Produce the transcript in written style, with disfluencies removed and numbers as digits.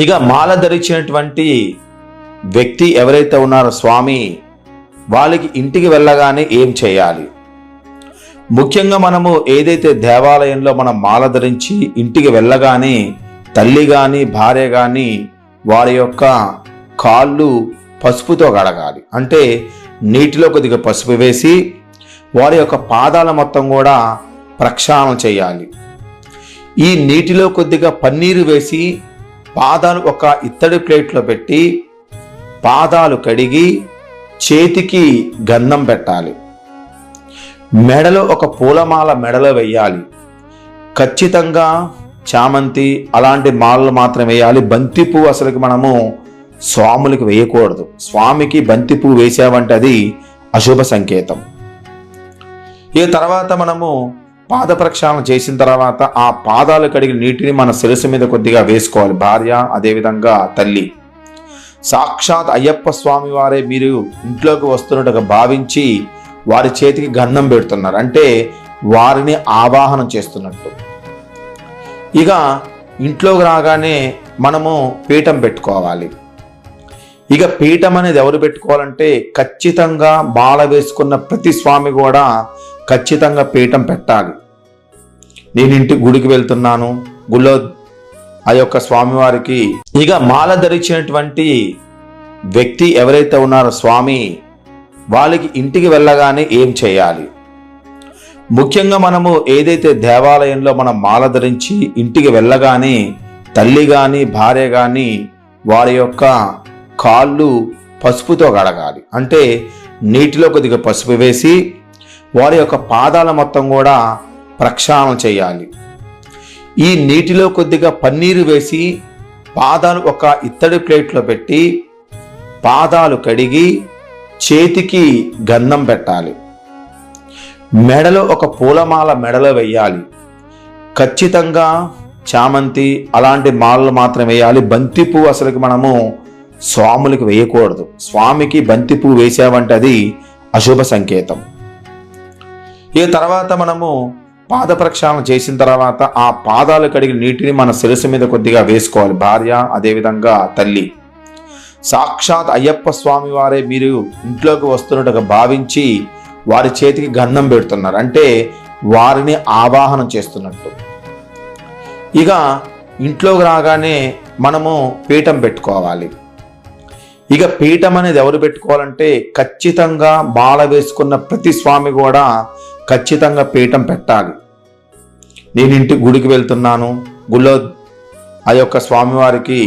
ఇక మాల ధరించినటువంటి వ్యక్తి ఎవరైతే ఉన్నారో స్వామి, వాళ్ళకి ఇంటికి వెళ్ళగానే ఏం చేయాలి? ముఖ్యంగా మనము ఏదైతే దేవాలయంలో మనం మాల ధరించి ఇంటికి వెళ్ళగానే తల్లి కానీ భార్య కానీ వారి యొక్క కాళ్ళు పసుపుతో కడగాలి. అంటే నీటిలో కొద్దిగా పసుపు వేసి వారి యొక్క పాదాల మొత్తం కూడా ప్రక్షాళన చేయాలి. ఈ నీటిలో కొద్దిగా పన్నీరు వేసి పాదాలు ఒక ఇత్తడి ప్లేట్లో పెట్టి పాదాలు కడిగి చేతికి గంధం పెట్టాలి. మెడలో ఒక పూలమాల మెడలో వేయాలి. ఖచ్చితంగా చామంతి అలాంటి మాలలు మాత్రం వేయాలి. బంతి పువ్వు అసలుకి మనము స్వాములకి వేయకూడదు. స్వామికి బంతి పువ్వు వేసామంటే అది అశుభ సంకేతం. ఈ తర్వాత మనము పాద ప్రక్షాళన చేసిన తర్వాత ఆ పాదాలు కడిగి నీటిని మన శిరస్సు మీద కొద్దిగా వేసుకోవాలి. భార్య, అదేవిధంగా తల్లి. సాక్షాత్ అయ్యప్ప స్వామి వారే మీరు ఇంట్లోకి వస్తున్నట్టుగా భావించి వారి చేతికి గంధం పెడుతున్నారు. అంటే వారిని ఆవాహనం చేస్తున్నట్టు. ఇక ఇంట్లోకి రాగానే మనము పీఠం పెట్టుకోవాలి. ఇక పీఠం అనేది ఎవరు పెట్టుకోవాలంటే ఖచ్చితంగా మాల వేసుకున్న ప్రతి స్వామి కూడా ఖచ్చితంగా పీఠం పెట్టాలి. నేను ఇంటి గుడికి వెళ్తున్నాను, గుళ్ళో ఆ యొక్క స్వామివారికి ఇక మాల ధరించినటువంటి వ్యక్తి ఎవరైతే ఉన్నారో స్వామి, వాళ్ళకి ఇంటికి వెళ్ళగానే ఏం చేయాలి? ముఖ్యంగా మనము ఏదైతే దేవాలయంలో మనం మాల ధరించి ఇంటికి వెళ్ళగానే తల్లి కానీ భార్య కానీ వారి యొక్క కాళ్ళు పసుపుతో కడగాలి. అంటే నీటిలో కొద్దిగా పసుపు వేసి వారి యొక్క పాదాల మొత్తం కూడా ప్రక్షాళన చేయాలి. ఈ నీటిలో కొద్దిగా పన్నీరు వేసి పాదాలు ఒక ఇత్తడి ప్లేట్లో పెట్టి పాదాలు కడిగి చేతికి గంధం పెట్టాలి. మెడలో ఒక పూలమాల మెడలో వేయాలి. ఖచ్చితంగా చామంతి అలాంటి మాలలు మాత్రం వేయాలి. బంతి పువ్వు అసలుకి మనము స్వాములకి వేయకూడదు. స్వామికి బంతి పువ్వు వేసామంటే అది అశుభ సంకేతం. ఈ తర్వాత మనము పాద ప్రక్షాళన చేసిన తర్వాత ఆ పాదాలు కడిగి నీటిని మన శిరస్సు మీద కొద్దిగా వేసుకోవాలి. భార్య, అదేవిధంగా తల్లి. సాక్షాత్ అయ్యప్ప స్వామి వారే మీరు ఇంట్లోకి వస్తున్నట్టుగా భావించి వారి చేతికి గంధం పెడుతున్నారు. అంటే వారిని ఆవాహనం చేస్తున్నట్టు. ఇక ఇంట్లోకి రాగానే మనము పీఠం పెట్టుకోవాలి. ఇక పీఠం అనేది ఎవరు పెట్టుకోవాలంటే ఖచ్చితంగా మాల వేసుకున్న ప్రతి స్వామి కూడా ఖచ్చితంగా పీఠం పెట్టాలి. నేను ఇంటి గుడికి వెళ్తున్నాను, గుళ్ళో ఆ యొక్క స్వామివారికి